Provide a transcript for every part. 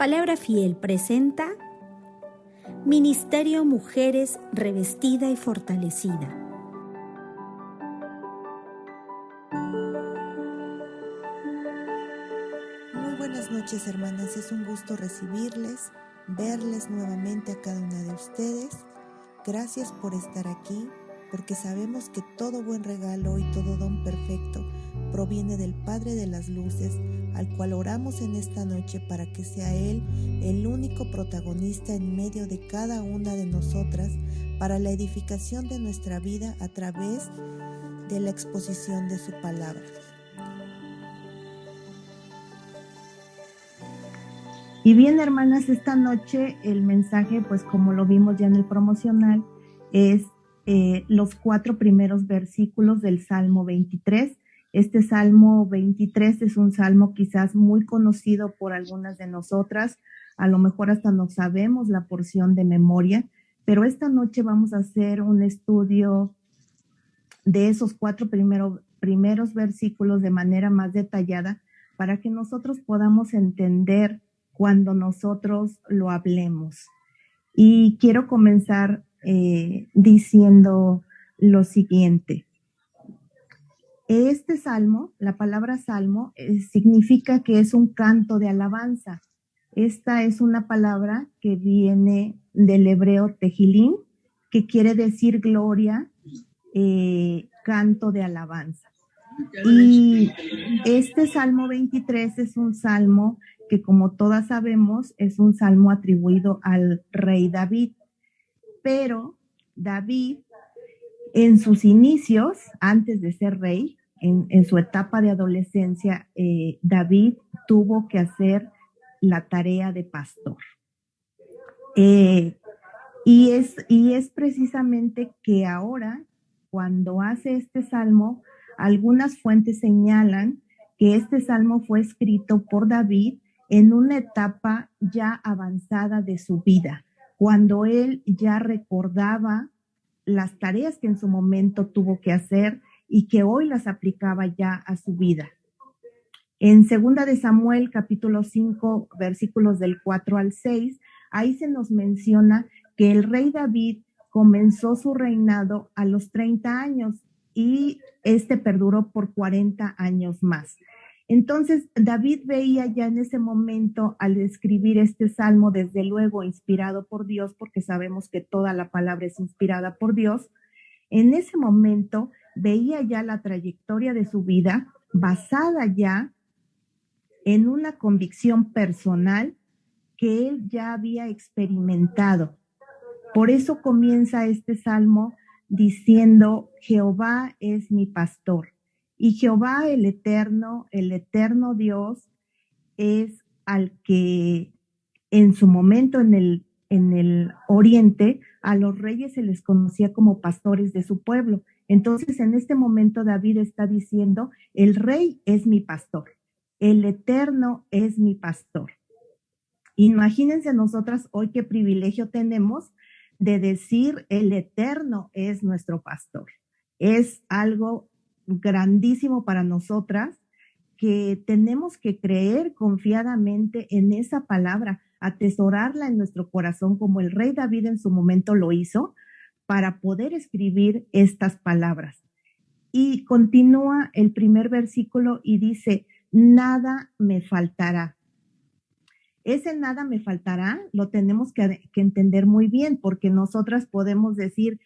Palabra Fiel presenta Ministerio Mujeres Revestida y Fortalecida. Muy buenas noches, hermanas. Es un gusto recibirles, verles nuevamente a cada una de ustedes. Gracias por estar aquí, porque sabemos que todo buen regalo y todo don perfecto proviene del Padre de las Luces, al cual oramos en esta noche para que sea Él el único protagonista en medio de cada una de nosotras para la edificación de nuestra vida a través de la exposición de su palabra. Y bien, hermanas, esta noche el mensaje, pues como lo vimos ya en el promocional, es los 4 primeros versículos del Salmo 23. Este Salmo 23 es un salmo quizás muy conocido por algunas de nosotras, a lo mejor hasta no sabemos la porción de memoria, pero esta noche vamos a hacer un estudio de esos 4 primeros versículos de manera más detallada para que nosotros podamos entender cuando nosotros lo hablemos. Y quiero comenzar diciendo lo siguiente. Este salmo, la palabra salmo, significa que es un canto de alabanza. Esta es una palabra que viene del hebreo tejilín, que quiere decir gloria, canto de alabanza. Y este Salmo 23 es un salmo que, como todas sabemos, es un salmo atribuido al rey David. Pero David, en sus inicios, antes de ser rey, en su etapa de adolescencia, David tuvo que hacer la tarea de pastor. Y es precisamente que ahora, cuando hace este salmo, algunas fuentes señalan que este salmo fue escrito por David en una etapa ya avanzada de su vida, cuando él ya recordaba las tareas que en su momento tuvo que hacer y que hoy las aplicaba ya a su vida. En 2 de Samuel, capítulo 5, versículos del 4 al 6, ahí se nos menciona que el rey David comenzó su reinado a los 30 años y perduró por 40 años más. Entonces, David veía ya en ese momento, al escribir este salmo, desde luego inspirado por Dios, porque sabemos que toda la palabra es inspirada por Dios, en ese momento veía ya la trayectoria de su vida basada ya en una convicción personal que él ya había experimentado. Por eso comienza este salmo diciendo: Jehová es mi pastor. Y Jehová el eterno Dios, es al que en su momento en el oriente a los reyes se les conocía como pastores de su pueblo. Entonces, en este momento David está diciendo: el rey es mi pastor, el eterno es mi pastor. Imagínense nosotras hoy qué privilegio tenemos de decir: el eterno es nuestro pastor. Es algo grandísimo para nosotras, que tenemos que creer confiadamente en esa palabra, atesorarla en nuestro corazón como el rey David en su momento lo hizo, para poder escribir estas palabras. Y continúa el primer versículo y dice: nada me faltará. Ese nada me faltará lo tenemos que entender muy bien, porque nosotras podemos decir,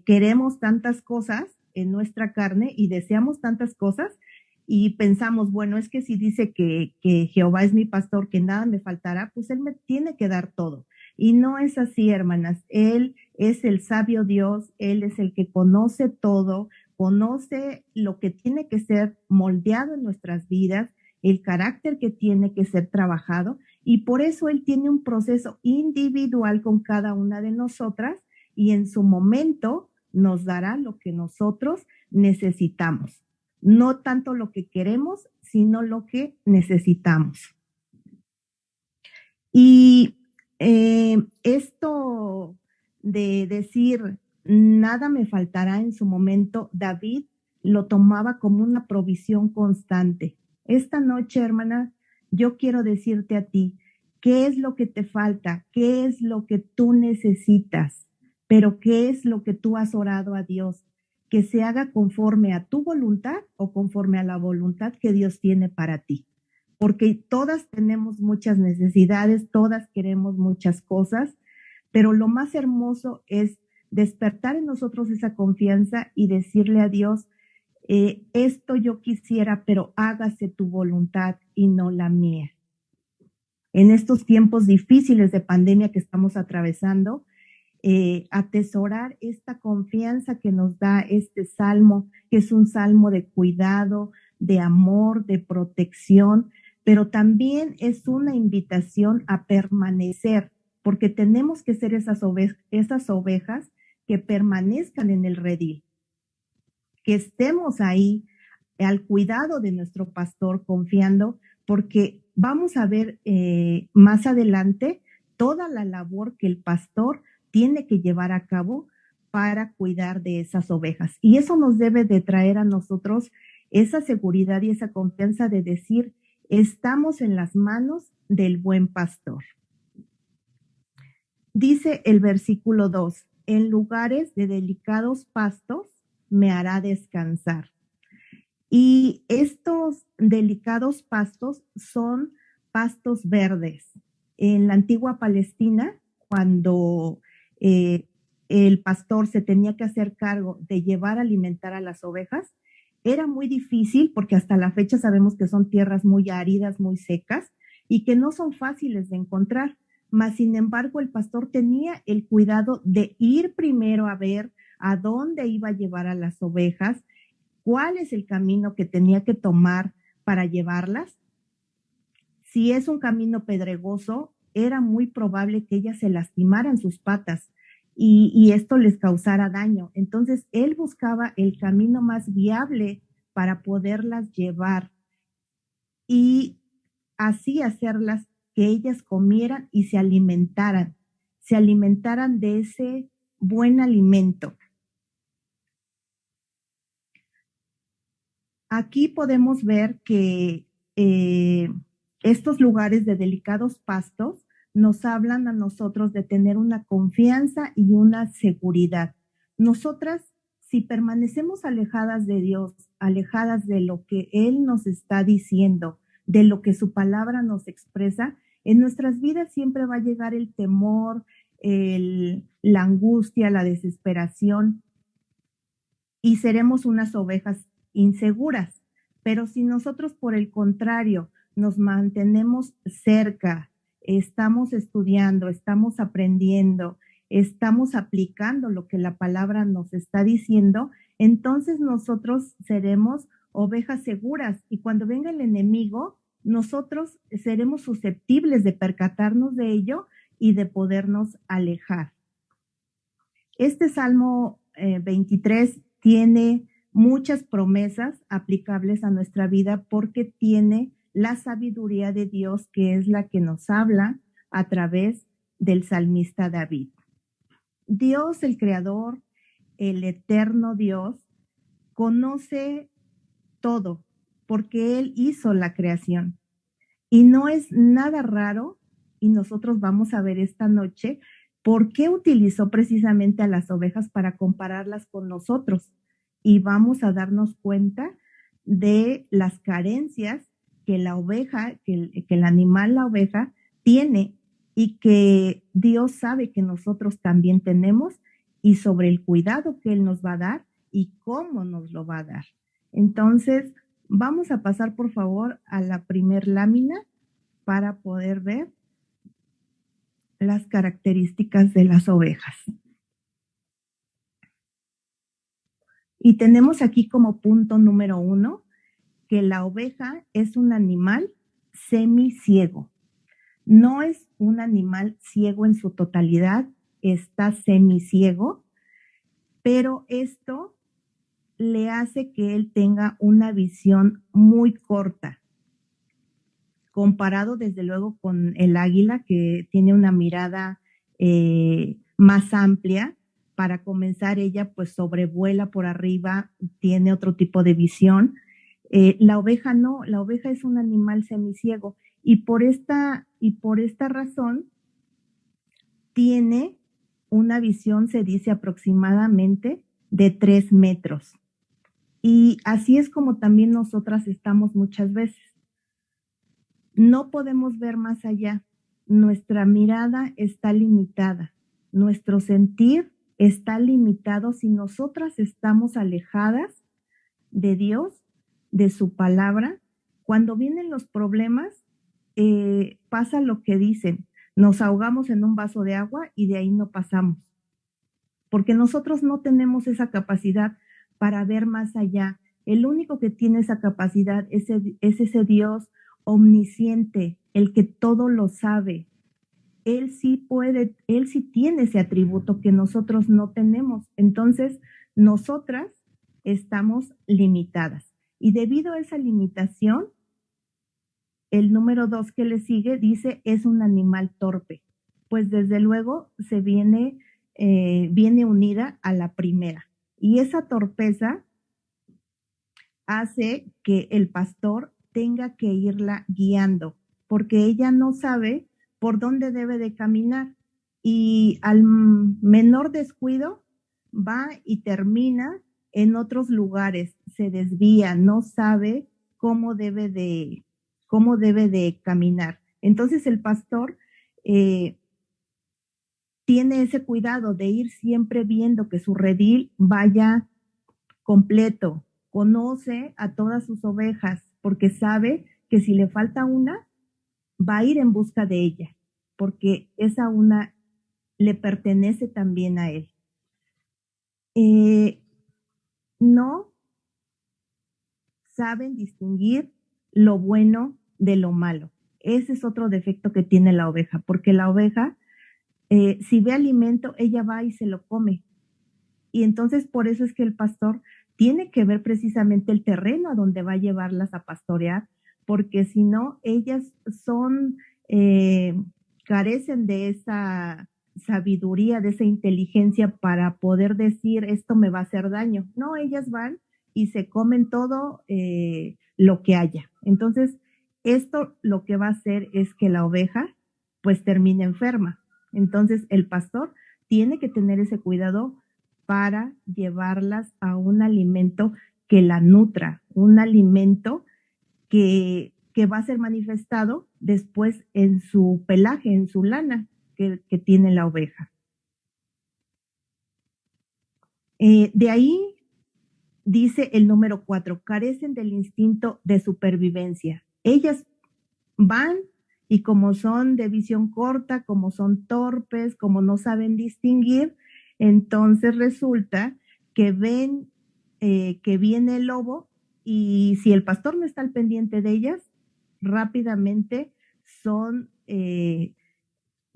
queremos tantas cosas en nuestra carne y deseamos tantas cosas y pensamos, bueno, es que si dice que Jehová es mi pastor, que nada me faltará, pues él me tiene que dar todo. Y no es así, hermanas. Él es el sabio Dios, él es el que conoce todo, conoce lo que tiene que ser moldeado en nuestras vidas, el carácter que tiene que ser trabajado, y por eso él tiene un proceso individual con cada una de nosotras, y en su momento nos dará lo que nosotros necesitamos. No tanto lo que queremos, sino lo que necesitamos. Y esto de decir nada me faltará, en su momento David lo tomaba como una provisión constante. Esta noche, hermana, yo quiero decirte a ti ¿Qué es lo que te falta? ¿Qué es lo que tú necesitas? Pero ¿qué es lo que tú has orado a Dios? Que se haga conforme a tu voluntad o conforme a la voluntad que Dios tiene para ti. Porque todas tenemos muchas necesidades, todas queremos muchas cosas, pero lo más hermoso es despertar en nosotros esa confianza y decirle a Dios, esto yo quisiera, pero hágase tu voluntad y no la mía. En estos tiempos difíciles de pandemia que estamos atravesando, atesorar esta confianza que nos da este salmo, que es un salmo de cuidado, de amor, de protección, pero también es una invitación a permanecer, porque tenemos que ser esas ovejas que permanezcan en el redil, que estemos ahí al cuidado de nuestro pastor, confiando, porque vamos a ver más adelante toda la labor que el pastor tiene que llevar a cabo para cuidar de esas ovejas. Y eso nos debe de traer a nosotros esa seguridad y esa confianza de decir, estamos en las manos del buen pastor. Dice el versículo 2, en lugares de delicados pastos me hará descansar. Y estos delicados pastos son pastos verdes. En la antigua Palestina, cuando el pastor se tenía que hacer cargo de llevar a alimentar a las ovejas, era muy difícil porque hasta la fecha sabemos que son tierras muy áridas, muy secas y que no son fáciles de encontrar. Mas, sin embargo, el pastor tenía el cuidado de ir primero a ver a dónde iba a llevar a las ovejas, cuál es el camino que tenía que tomar para llevarlas. Si es un camino pedregoso, era muy probable que ellas se lastimaran sus patas y esto les causara daño. Entonces, él buscaba el camino más viable para poderlas llevar y así hacerlas que ellas comieran y se alimentaran de ese buen alimento. Aquí podemos ver que estos lugares de delicados pastos nos hablan a nosotros de tener una confianza y una seguridad. Nosotras, si permanecemos alejadas de Dios, alejadas de lo que Él nos está diciendo, de lo que su palabra nos expresa, en nuestras vidas siempre va a llegar el temor, la angustia, la desesperación, y seremos unas ovejas inseguras. Pero si nosotros, por el contrario, nos mantenemos cerca, estamos estudiando, estamos aprendiendo, estamos aplicando lo que la palabra nos está diciendo, entonces nosotros seremos ovejas seguras y cuando venga el enemigo, nosotros seremos susceptibles de percatarnos de ello y de podernos alejar. Este Salmo 23 tiene muchas promesas aplicables a nuestra vida porque tiene la sabiduría de Dios, que es la que nos habla a través del salmista David. Dios, el creador, el eterno Dios, conoce todo porque Él hizo la creación. Y no es nada raro, y nosotros vamos a ver esta noche, por qué utilizó precisamente a las ovejas para compararlas con nosotros. Y vamos a darnos cuenta de las carencias que la oveja, que el animal, la oveja, tiene y que Dios sabe que nosotros también tenemos y sobre el cuidado que Él nos va a dar y cómo nos lo va a dar. Entonces, vamos a pasar por favor a la primer lámina para poder ver las características de las ovejas. Y tenemos aquí como punto número 1 que la oveja es un animal semiciego. No es un animal ciego en su totalidad, está semiciego, pero esto le hace que él tenga una visión muy corta, comparado desde luego con el águila, que tiene una mirada más amplia. Para comenzar, ella pues sobrevuela por arriba, tiene otro tipo de visión. La oveja no, la oveja es un animal semiciego y por esta razón tiene una visión, se dice aproximadamente, de 3 metros. Y así es como también nosotras estamos muchas veces. No podemos ver más allá. Nuestra mirada está limitada. Nuestro sentir está limitado si nosotras estamos alejadas de Dios, de su palabra. Cuando vienen los problemas, pasa lo que dicen. Nos ahogamos en un vaso de agua y de ahí no pasamos. Porque nosotros no tenemos esa capacidad para ver más allá. El único que tiene esa capacidad es ese Dios omnisciente, el que todo lo sabe. Él sí puede, él sí tiene ese atributo que nosotros no tenemos. Entonces, nosotras estamos limitadas. Y debido a esa limitación, el número 2 que le sigue dice, es un animal torpe. Pues desde luego se viene unida a la primera. Y esa torpeza hace que el pastor tenga que irla guiando, porque ella no sabe por dónde debe de caminar. Y al menor descuido va y termina en otros lugares, se desvía, no sabe cómo debe de caminar. Entonces el pastor tiene ese cuidado de ir siempre viendo que su redil vaya completo, conoce a todas sus ovejas, porque sabe que si le falta una, va a ir en busca de ella, porque esa una le pertenece también a él. No saben distinguir lo bueno de lo malo. Ese es otro defecto que tiene la oveja, porque la oveja, si ve alimento, ella va y se lo come. Y entonces por eso es que el pastor tiene que ver precisamente el terreno a donde va a llevarlas a pastorear, porque si no, ellas carecen de esa sabiduría, de esa inteligencia para poder decir esto me va a hacer daño. No, ellas van y se comen todo lo que haya. Entonces, esto lo que va a hacer es que la oveja pues termine enferma. Entonces, el pastor tiene que tener ese cuidado para llevarlas a un alimento que la nutra, un alimento que va a ser manifestado después en su pelaje, en su lana que tiene la oveja. De ahí dice el número 4, carecen del instinto de supervivencia. Ellas van y como son de visión corta, como son torpes, como no saben distinguir, entonces resulta que ven que viene el lobo y si el pastor no está al pendiente de ellas, rápidamente son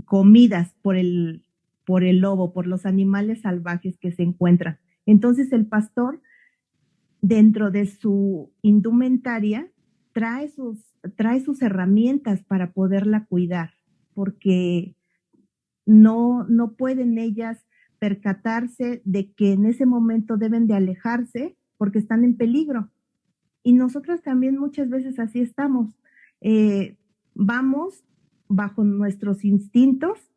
comidas por el lobo, por los animales salvajes que se encuentran. Entonces el pastor, dentro de su indumentaria, trae sus herramientas para poderla cuidar, porque no pueden ellas percatarse de que en ese momento deben de alejarse porque están en peligro. Y nosotros también muchas veces así estamos. Vamos bajo nuestros instintos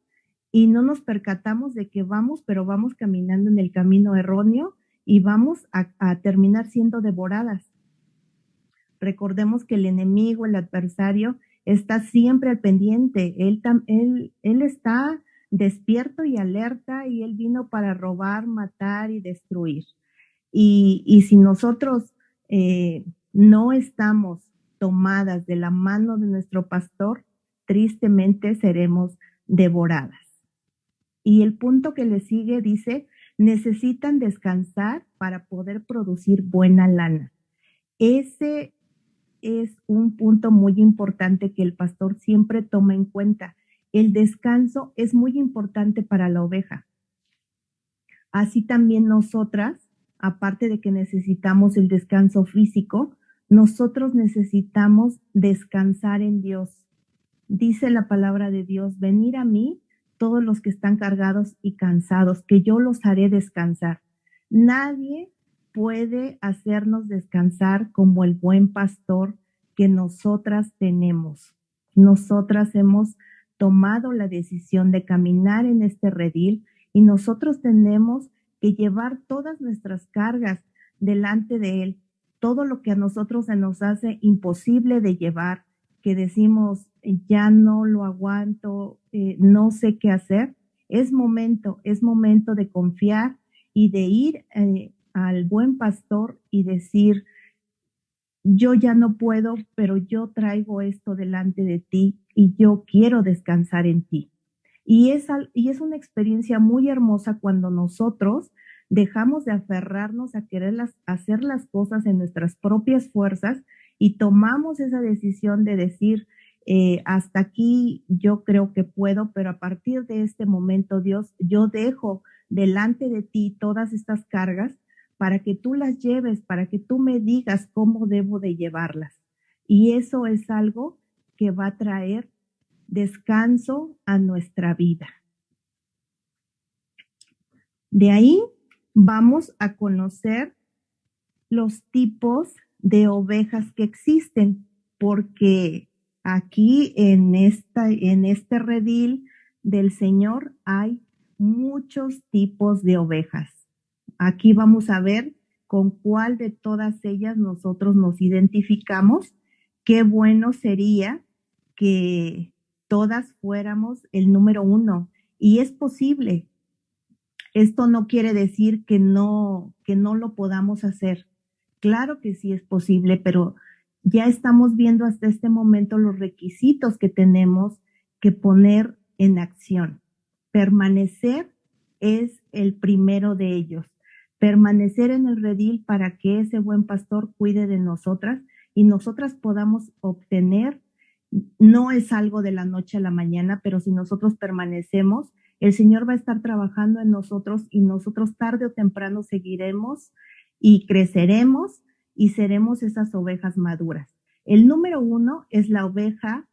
y no nos percatamos de que pero vamos caminando en el camino erróneo y vamos a terminar siendo devoradas. Recordemos que el enemigo, el adversario, está siempre al pendiente. Él está despierto y alerta y él vino para robar, matar y destruir. Y si nosotros no estamos tomadas de la mano de nuestro pastor, tristemente seremos devoradas. Y el punto que le sigue dice, necesitan descansar para poder producir buena lana. Ese es un punto muy importante que el pastor siempre toma en cuenta. El descanso es muy importante para la oveja. Así también nosotras, aparte de que necesitamos el descanso físico, nosotros necesitamos descansar en Dios. Dice la palabra de Dios, venid a mí todos los que están cargados y cansados, que yo los haré descansar. Nadie puede hacernos descansar como el buen pastor que nosotras tenemos. Nosotras hemos tomado la decisión de caminar en este redil y nosotros tenemos que llevar todas nuestras cargas delante de Él. Todo lo que a nosotros se nos hace imposible de llevar, que decimos, ya no lo aguanto, no sé qué hacer, es momento de confiar y de ir al buen pastor y decir, yo ya no puedo, pero yo traigo esto delante de ti y yo quiero descansar en ti. Y es una experiencia muy hermosa cuando nosotros dejamos de aferrarnos a querer hacer las cosas en nuestras propias fuerzas y tomamos esa decisión de decir, hasta aquí yo creo que puedo, pero a partir de este momento, Dios, yo dejo delante de ti todas estas cargas para que tú las lleves, para que tú me digas cómo debo de llevarlas. Y eso es algo que va a traer descanso a nuestra vida. De ahí vamos a conocer los tipos de ovejas que existen, porque aquí en este redil del Señor hay muchos tipos de ovejas. Aquí vamos a ver con cuál de todas ellas nosotros nos identificamos. Qué bueno sería que todas fuéramos el número 1. Y es posible. Esto no quiere decir que no lo podamos hacer. Claro que sí es posible, pero ya estamos viendo hasta este momento los requisitos que tenemos que poner en acción. Permanecer es el primero de ellos. Permanecer en el redil para que ese buen pastor cuide de nosotras y nosotras podamos obtener, no es algo de la noche a la mañana, pero si nosotros permanecemos, el Señor va a estar trabajando en nosotros y nosotros tarde o temprano seguiremos y creceremos y seremos esas ovejas maduras. El número 1 es la oveja,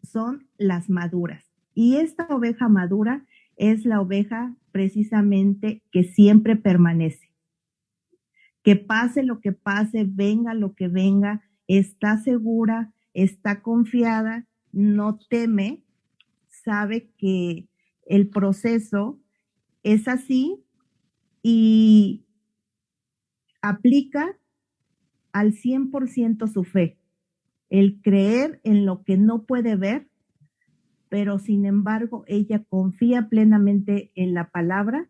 son las maduras. Y esta oveja madura es la oveja precisamente que siempre permanece. Que pase lo que pase, venga lo que venga, está segura, está confiada, no teme, sabe que el proceso es así y aplica al 100% su fe. El creer en lo que no puede ver, pero sin embargo ella confía plenamente en la palabra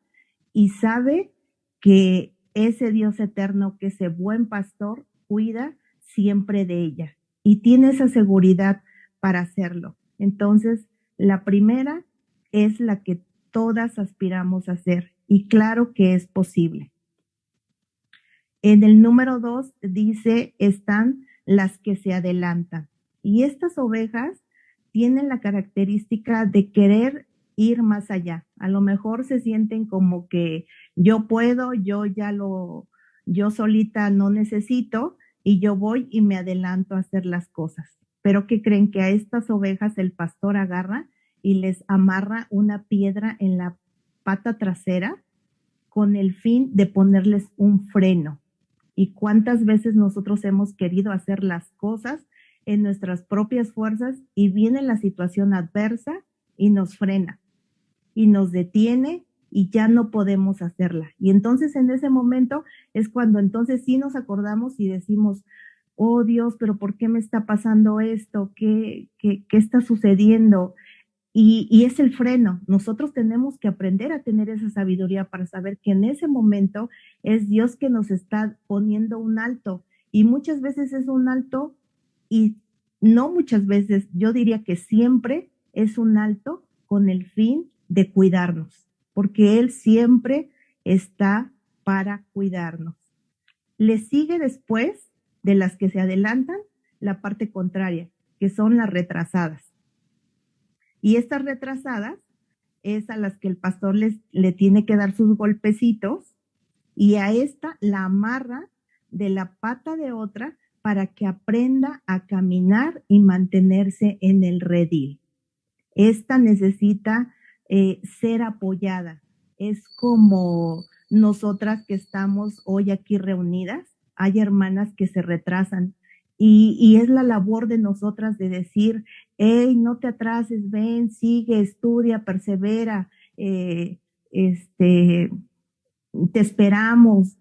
y sabe que ese Dios eterno, que ese buen pastor, cuida siempre de ella y tiene esa seguridad para hacerlo. Entonces, la primera es la que todas aspiramos a hacer y claro que es posible. En el número 2 dice, están las que se adelantan. Y estas ovejas tienen la característica de querer ir más allá. A lo mejor se sienten como que yo puedo, yo solita no necesito y yo voy y me adelanto a hacer las cosas. Pero ¿qué creen? Que a estas ovejas el pastor agarra y les amarra una piedra en la pata trasera con el fin de ponerles un freno. ¿Y cuántas veces nosotros hemos querido hacer las cosas en nuestras propias fuerzas y viene la situación adversa y nos frena y nos detiene y ya no podemos hacerla? Y entonces en ese momento es cuando entonces sí nos acordamos y decimos, oh Dios, pero ¿por qué me está pasando esto? ¿Qué está sucediendo? Y es el freno. Nosotros tenemos que aprender a tener esa sabiduría para saber que en ese momento es Dios que nos está poniendo un alto. Y muchas veces es un alto, y no muchas veces, yo diría que siempre es un alto con el fin de cuidarnos, porque Él siempre está para cuidarnos. Le sigue después de las que se adelantan la parte contraria, que son las retrasadas. Y estas retrasadas es a las que el pastor le tiene que dar sus golpecitos y a esta la amarra de la pata de otra para que aprenda a caminar y mantenerse en el redil. Esta necesita ser apoyada. Es como nosotras que estamos hoy aquí reunidas. Hay hermanas que se retrasan y es la labor de nosotras de decir, hey, no te atrases, ven, sigue, estudia, persevera, te esperamos.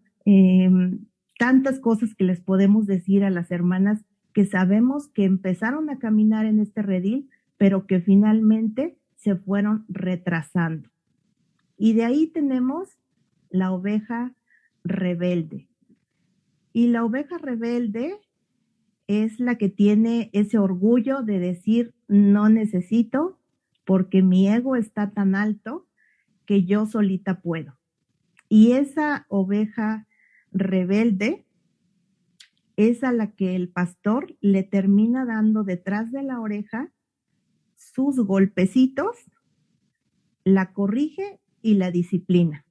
Tantas cosas que les podemos decir a las hermanas que sabemos que empezaron a caminar en este redil, pero que finalmente se fueron retrasando. Y de ahí tenemos la oveja rebelde. Y la oveja rebelde es la que tiene ese orgullo de decir, no necesito, porque mi ego está tan alto que yo solita puedo. Y esa oveja rebelde es a la que el pastor le termina dando detrás de la oreja sus golpecitos, la corrige y la disciplina.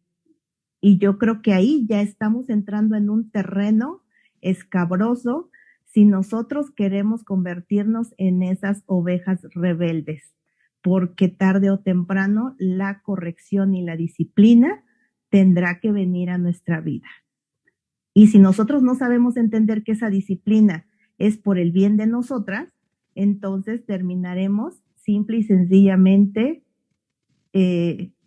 Y yo creo que ahí ya estamos entrando en un terreno escabroso si nosotros queremos convertirnos en esas ovejas rebeldes, porque tarde o temprano la corrección y la disciplina tendrá que venir a nuestra vida. Y si nosotros no sabemos entender que esa disciplina es por el bien de nosotras, entonces terminaremos simple y sencillamente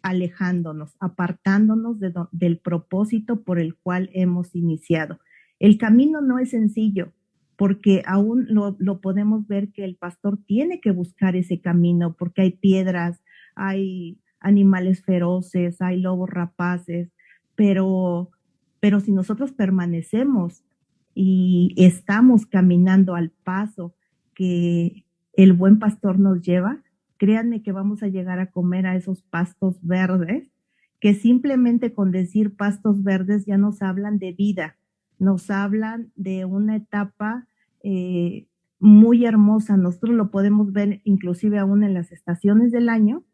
alejándonos, apartándonos del propósito por el cual hemos iniciado. El camino no es sencillo, porque aún lo podemos ver que el pastor tiene que buscar ese camino, porque hay piedras, hay animales feroces, hay lobos rapaces, pero si nosotros permanecemos y estamos caminando al paso que el buen pastor nos lleva, créanme que vamos a llegar a comer a esos pastos verdes, que simplemente con decir pastos verdes ya nos hablan de vida, nos hablan de una etapa muy hermosa. Nosotros lo podemos ver inclusive aún en las estaciones del año.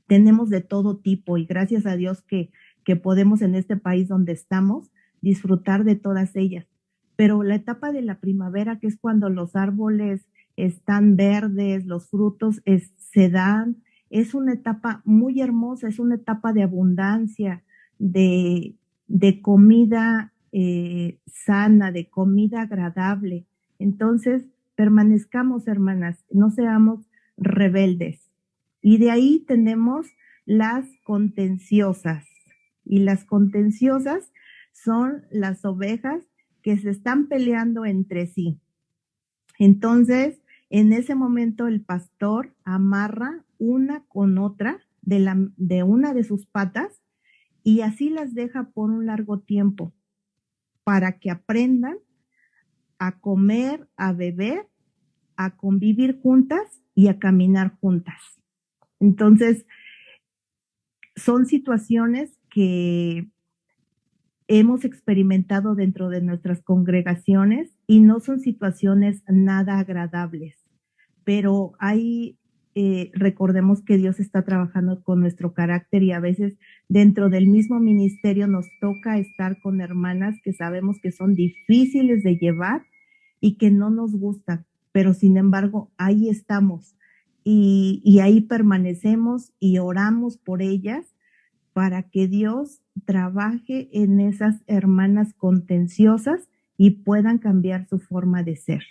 Tenemos de todo tipo y gracias a Dios que podemos en este país donde estamos disfrutar de todas ellas. Pero la etapa de la primavera, que es cuando los árboles están verdes, los frutos se dan, es una etapa muy hermosa, es una etapa de abundancia, de comida sana, de comida agradable. Entonces, permanezcamos, hermanas, no seamos rebeldes. Y de ahí tenemos las contenciosas. Y las contenciosas son las ovejas que se están peleando entre sí. Entonces, en ese momento el pastor amarra una con otra de una de sus patas y así las deja por un largo tiempo para que aprendan a comer, a beber, a convivir juntas y a caminar juntas. Entonces, son situaciones que hemos experimentado dentro de nuestras congregaciones y no son situaciones nada agradables, pero recordemos que Dios está trabajando con nuestro carácter y a veces dentro del mismo ministerio nos toca estar con hermanas que sabemos que son difíciles de llevar y que no nos gustan, pero sin embargo ahí estamos y ahí permanecemos y oramos por ellas para que Dios trabaje en esas hermanas contenciosas y puedan cambiar su forma de ser.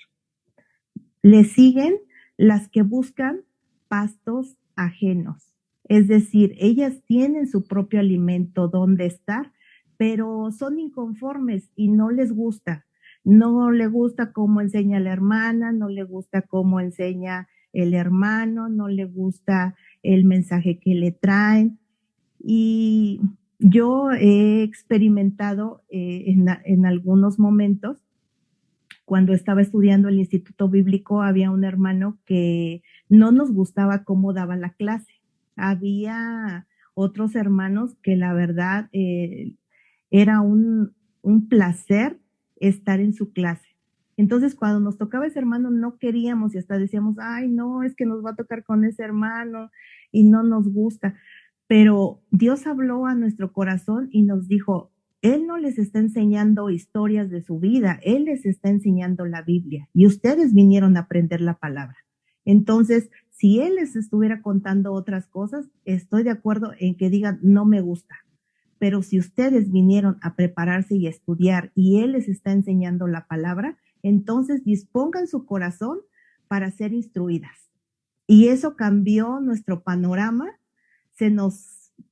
Le siguen las que buscan pastos ajenos, es decir, ellas tienen su propio alimento donde estar, pero son inconformes y no les gusta. No le gusta cómo enseña la hermana, no le gusta cómo enseña el hermano, no le gusta el mensaje que le traen. Y yo he experimentado en algunos momentos, cuando estaba estudiando el Instituto Bíblico, había un hermano que no nos gustaba cómo daba la clase. Había otros hermanos que la verdad era un placer estar en su clase. Entonces, cuando nos tocaba ese hermano, no queríamos y hasta decíamos, ay, no, es que nos va a tocar con ese hermano y no nos gusta. Pero Dios habló a nuestro corazón y nos dijo, Él no les está enseñando historias de su vida, Él les está enseñando la Biblia y ustedes vinieron a aprender la palabra. Entonces, si Él les estuviera contando otras cosas, estoy de acuerdo en que digan, no me gusta. Pero si ustedes vinieron a prepararse y a estudiar y Él les está enseñando la palabra, entonces dispongan su corazón para ser instruidas. Y eso cambió nuestro panorama,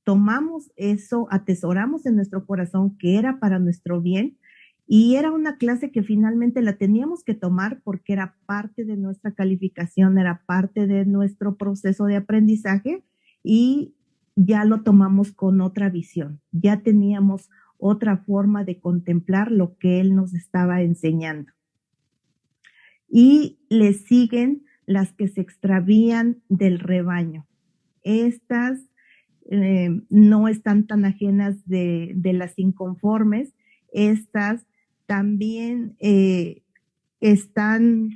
tomamos eso, atesoramos en nuestro corazón que era para nuestro bien y era una clase que finalmente la teníamos que tomar porque era parte de nuestra calificación, era parte de nuestro proceso de aprendizaje y ya lo tomamos con otra visión, ya teníamos otra forma de contemplar lo que él nos estaba enseñando. Y le siguen las que se extravían del rebaño. Estas no están tan ajenas de las inconformes. Estas también están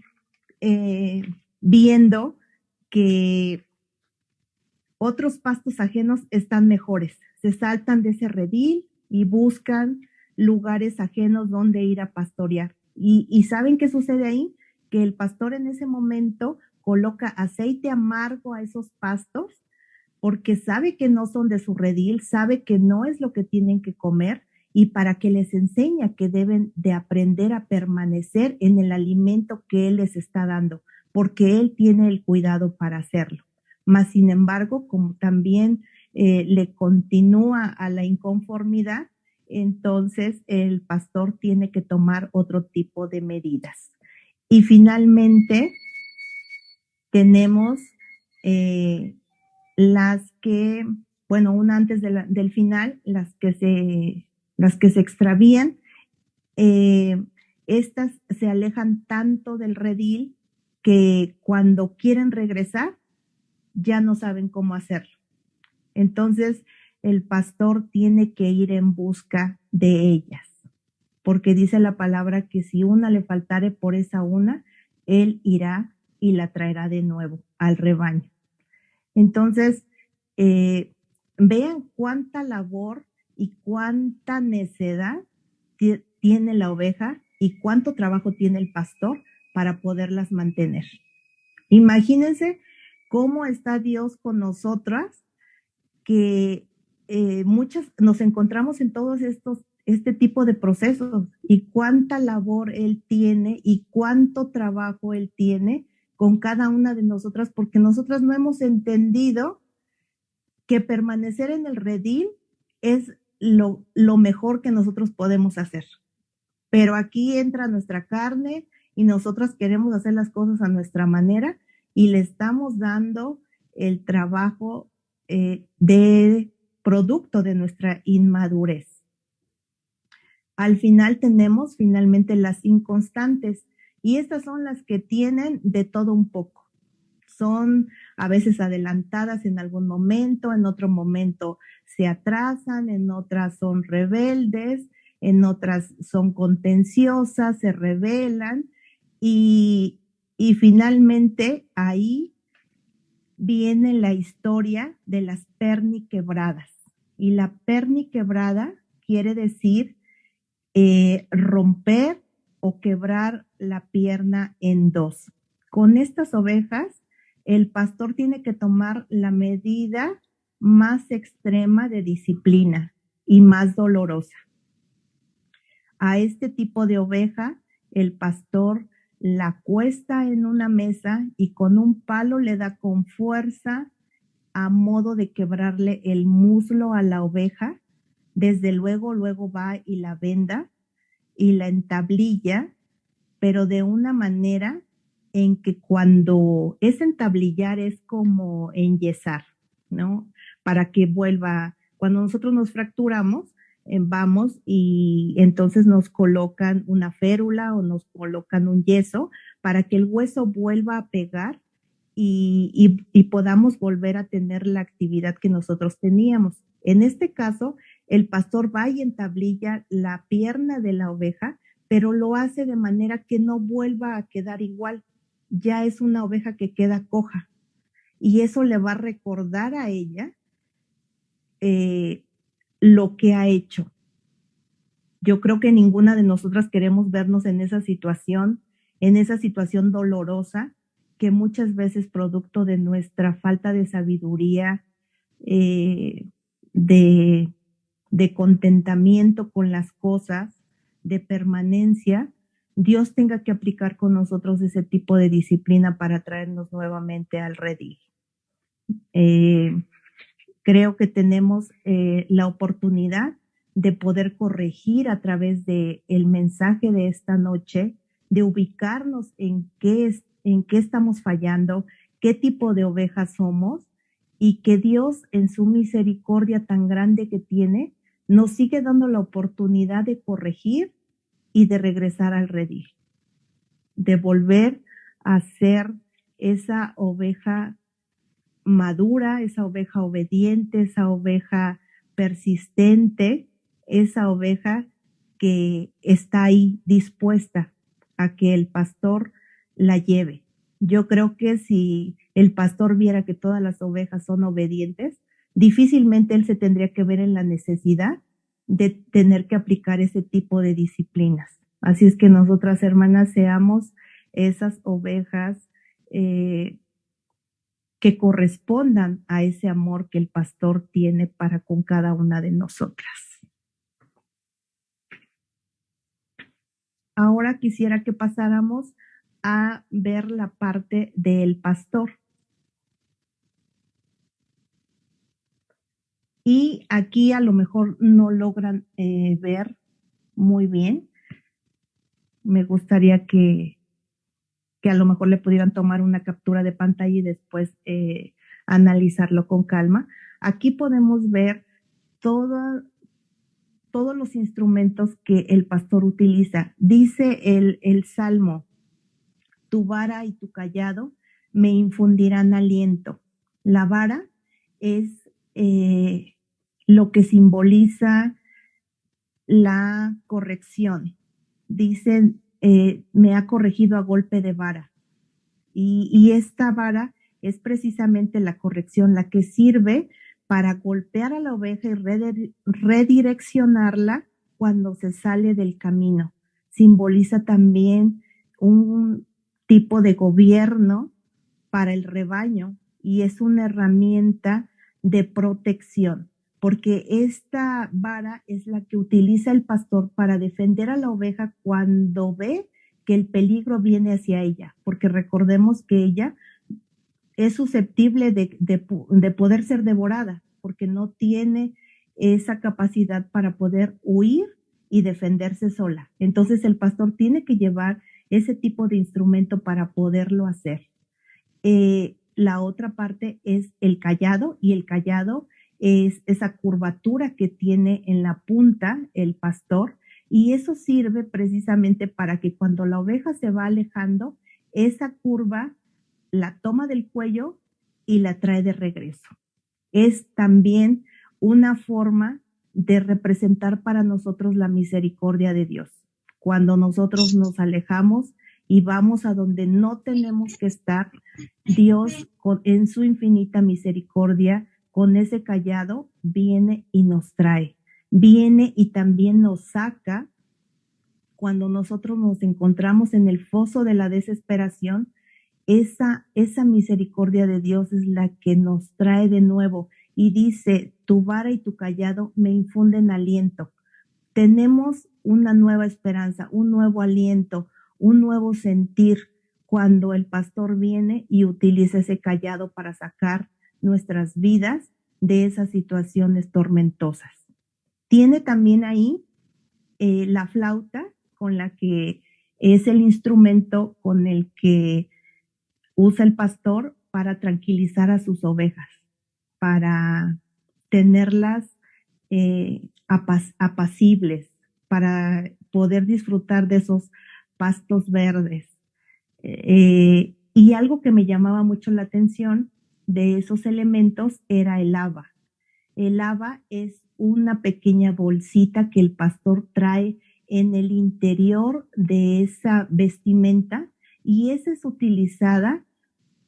viendo que otros pastos ajenos están mejores. Se saltan de ese redil y buscan lugares ajenos donde ir a pastorear. ¿Y saben qué sucede ahí? Que el pastor en ese momento coloca aceite amargo a esos pastos porque sabe que no son de su redil, sabe que no es lo que tienen que comer y para que les enseña que deben de aprender a permanecer en el alimento que él les está dando, porque él tiene el cuidado para hacerlo. Mas, sin embargo, como también le continúa a la inconformidad, entonces el pastor tiene que tomar otro tipo de medidas. Y finalmente tenemos las que, bueno, una antes del final, las que se extravían, estas se alejan tanto del redil que cuando quieren regresar ya no saben cómo hacerlo. Entonces, el pastor tiene que ir en busca de ellas, porque dice la palabra que si una le faltare por esa una, él irá y la traerá de nuevo al rebaño. Entonces, vean cuánta labor y cuánta necedad tiene la oveja y cuánto trabajo tiene el pastor para poderlas mantener. Imagínense cómo está Dios con nosotras, que muchas nos encontramos en todos este tipo de procesos y cuánta labor Él tiene y cuánto trabajo Él tiene con cada una de nosotras, porque nosotras no hemos entendido que permanecer en el redil es lo mejor que nosotros podemos hacer. Pero aquí entra nuestra carne y nosotras queremos hacer las cosas a nuestra manera y le estamos dando el trabajo de producto de nuestra inmadurez. Al final tenemos finalmente las inconstantes y estas son las que tienen de todo un poco. Son a veces adelantadas en algún momento, en otro momento se atrasan, en otras son rebeldes, en otras son contenciosas, se rebelan y finalmente ahí viene la historia de las perniquebradas. Y la perniquebrada quiere decir romper o quebrar la pierna en dos. Con estas ovejas, el pastor tiene que tomar la medida más extrema de disciplina y más dolorosa. A este tipo de oveja, el pastor la acuesta en una mesa y con un palo le da con fuerza a modo de quebrarle el muslo a la oveja. Desde luego va y la venda y la entablilla, pero de una manera en que cuando es entablillar es como enyesar, ¿no? Para que vuelva, cuando nosotros nos fracturamos, vamos y entonces nos colocan una férula o nos colocan un yeso para que el hueso vuelva a pegar y podamos volver a tener la actividad que nosotros teníamos. En este caso, el pastor va y entablilla la pierna de la oveja, pero lo hace de manera que no vuelva a quedar igual. Ya es una oveja que queda coja. Y eso le va a recordar a ella lo que ha hecho. Yo creo que ninguna de nosotras queremos vernos en esa situación dolorosa, que muchas veces producto de nuestra falta de sabiduría, de contentamiento con las cosas, de permanencia, Dios tenga que aplicar con nosotros ese tipo de disciplina para traernos nuevamente al redil. Creo que tenemos la oportunidad de poder corregir a través de el mensaje de esta noche, de ubicarnos en qué estamos fallando, qué tipo de ovejas somos, y que Dios, en su misericordia tan grande que tiene, nos sigue dando la oportunidad de corregir y de regresar al redil, de volver a ser esa oveja madura, esa oveja obediente, esa oveja persistente, esa oveja que está ahí dispuesta a que el pastor la lleve. Yo creo que si el pastor viera que todas las ovejas son obedientes, difícilmente él se tendría que ver en la necesidad de tener que aplicar ese tipo de disciplinas. Así es que nosotras, hermanas, seamos esas ovejas que correspondan a ese amor que el pastor tiene para con cada una de nosotras. Ahora quisiera que pasáramos a ver la parte del pastor. Y aquí a lo mejor no logran ver muy bien. Me gustaría que a lo mejor le pudieran tomar una captura de pantalla y después analizarlo con calma. Aquí podemos ver todos los instrumentos que el pastor utiliza. Dice el Salmo: tu vara y tu cayado me infundirán aliento. La vara es lo que simboliza la corrección. Dicen, me ha corregido a golpe de vara. Y esta vara es precisamente la corrección, la que sirve para golpear a la oveja y redireccionarla cuando se sale del camino. Simboliza también un tipo de gobierno para el rebaño y es una herramienta de protección, porque esta vara es la que utiliza el pastor para defender a la oveja cuando ve que el peligro viene hacia ella, porque recordemos que ella es susceptible de poder ser devorada, porque no tiene esa capacidad para poder huir y defenderse sola. Entonces el pastor tiene que llevar ese tipo de instrumento para poderlo hacer. La otra parte es el cayado, y el cayado es esa curvatura que tiene en la punta el pastor, y eso sirve precisamente para que cuando la oveja se va alejando, esa curva la toma del cuello y la trae de regreso. Es también una forma de representar para nosotros la misericordia de Dios. Cuando nosotros nos alejamos y vamos a donde no tenemos que estar, Dios, en su infinita misericordia, con ese cayado, viene y nos trae. Viene y también nos saca cuando nosotros nos encontramos en el foso de la desesperación. Esa misericordia de Dios es la que nos trae de nuevo y dice: tu vara y tu cayado me infunden aliento. Tenemos una nueva esperanza, un nuevo aliento, un nuevo sentir cuando el pastor viene y utiliza ese cayado para sacar nuestras vidas de esas situaciones tormentosas. Tiene también ahí la flauta, con la que es el instrumento con el que usa el pastor para tranquilizar a sus ovejas, para tenerlas apacibles, para poder disfrutar de esos pastos verdes. Y algo que me llamaba mucho la atención de esos elementos era el haba. El haba es una pequeña bolsita que el pastor trae en el interior de esa vestimenta, y esa es utilizada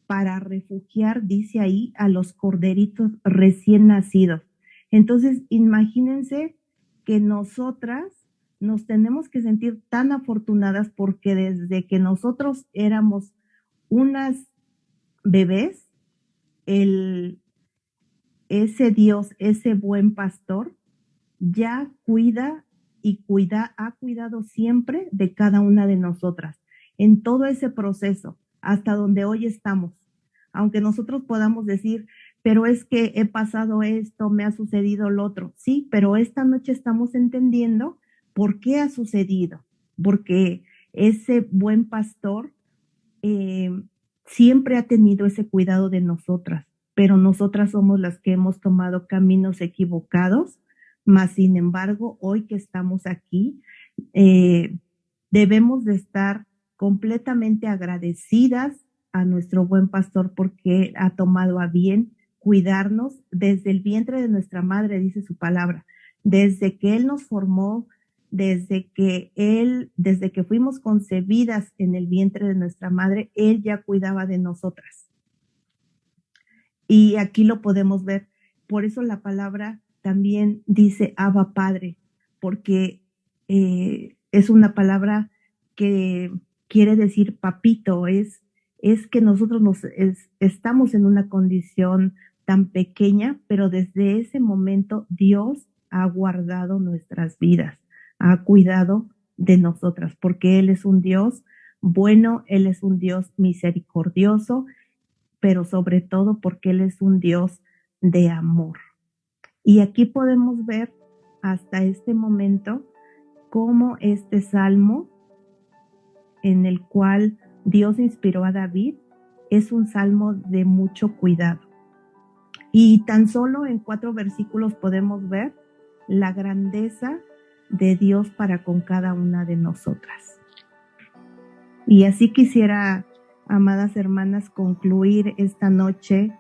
para refugiar, dice ahí, a los corderitos recién nacidos. Entonces, imagínense que nosotras nos tenemos que sentir tan afortunadas, porque desde que nosotros éramos unas bebés, ese Dios, ese buen pastor, ya cuida y ha cuidado siempre de cada una de nosotras en todo ese proceso, hasta donde hoy estamos. Aunque nosotros podamos decir, pero es que he pasado esto, me ha sucedido lo otro. Sí, pero esta noche estamos entendiendo por qué ha sucedido, porque ese buen pastor siempre ha tenido ese cuidado de nosotras, pero nosotras somos las que hemos tomado caminos equivocados, mas sin embargo, hoy que estamos aquí, debemos de estar completamente agradecidas a nuestro buen pastor porque ha tomado a bien cuidarnos desde el vientre de nuestra madre, dice su palabra, desde que Él nos formó, desde que fuimos concebidas en el vientre de nuestra madre, Él ya cuidaba de nosotras. Y aquí lo podemos ver. Por eso la palabra también dice Abba Padre, porque es una palabra que quiere decir papito, es que nosotros estamos en una condición tan pequeña, pero desde ese momento Dios ha guardado nuestras vidas, ha cuidado de nosotras, porque Él es un Dios bueno, Él es un Dios misericordioso, pero sobre todo porque Él es un Dios de amor. Y aquí podemos ver hasta este momento cómo este salmo en el cual Dios inspiró a David es un salmo de mucho cuidado. Y tan solo en 4 versículos podemos ver la grandeza de Dios para con cada una de nosotras. Y así quisiera, amadas hermanas, concluir esta noche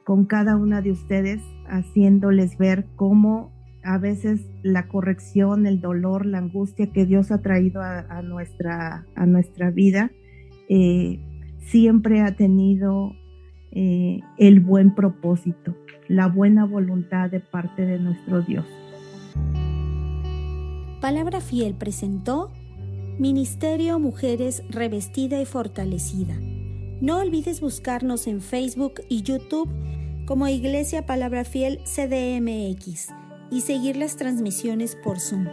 con cada una de ustedes, haciéndoles ver cómo a veces la corrección, el dolor, la angustia que Dios ha traído a nuestra vida, siempre ha tenido el buen propósito, la buena voluntad de parte de nuestro Dios. Palabra Fiel presentó Ministerio Mujeres Revestida y Fortalecida. No olvides buscarnos en Facebook y YouTube como Iglesia Palabra Fiel CDMX y seguir las transmisiones por Zoom.